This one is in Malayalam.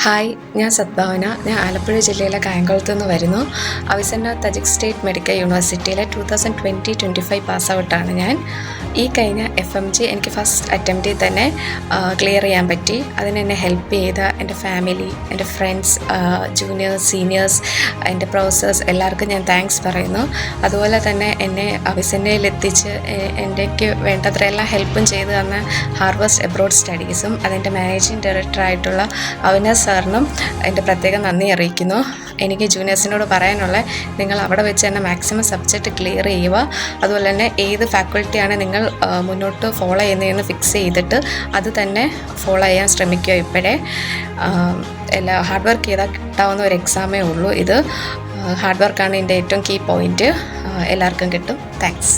ഹായ്, ഞാൻ സദ്ഭാവന. ഞാൻ ആലപ്പുഴ ജില്ലയിലെ കായംകുളത്ത് നിന്ന് വരുന്നു. അവിസന്ന തജിക് സ്റ്റേറ്റ് മെഡിക്കൽ യൂണിവേഴ്സിറ്റിയിലെ 2020-25 പാസ് ഔട്ടാണ് ഞാൻ. ഈ കഴിഞ്ഞ FMG എനിക്ക് ഫസ്റ്റ് അറ്റംപ്റ്റിൽ തന്നെ ക്ലിയർ ചെയ്യാൻ പറ്റി. അതിനെന്നെ ഹെൽപ്പ് ചെയ്ത എൻ്റെ ഫാമിലി, എൻ്റെ ഫ്രണ്ട്സ്, ജൂനിയേഴ്സ്, സീനിയേഴ്സ്, എൻ്റെ പ്രൊഫസേഴ്സ് എല്ലാവർക്കും ഞാൻ താങ്ക്സ് പറയുന്നു. അതുപോലെ തന്നെ എന്നെ അവിസന്നയിൽ എത്തിച്ച് എനിക്ക് വേണ്ടത്ര എല്ലാ ഹെൽപ്പും ചെയ്തു തന്ന ഹാർവസ്റ്റ് എബ്രോഡ് സ്റ്റഡീസും അതിൻ്റെ മാനേജിങ് ഡയറക്ടറായിട്ടുള്ള അവിനാസ് സാറിനും എൻ്റെ പ്രത്യേകം നന്ദി അറിയിക്കുന്നു. എനിക്ക് ജൂനിയേഴ്സിനോട് പറയാനുള്ള, നിങ്ങൾ അവിടെ വെച്ച് തന്നെ മാക്സിമം സബ്ജക്റ്റ് ക്ലിയർ ചെയ്യുക. അതുപോലെ തന്നെ ഏത് ഫാക്കൽറ്റിയാണ് നിങ്ങൾ മുന്നോട്ട് ഫോളോ ചെയ്യുന്നതെന്ന് ഫിക്സ് ചെയ്തിട്ട് അത് തന്നെ ഫോളോ ചെയ്യാൻ ശ്രമിക്കുക. ഇപ്പോഴേ എല്ലാ ഹാർഡ് വർക്ക് ചെയ്താൽ കിട്ടാവുന്ന ഒരു എക്സാമേ ഉള്ളൂ. ഇത് ഹാർഡ് വർക്കാണ് ഇതിൻ്റെ ഏറ്റവും കീ പോയിൻറ്റ്. എല്ലാവർക്കും കിട്ടും. താങ്ക്സ്.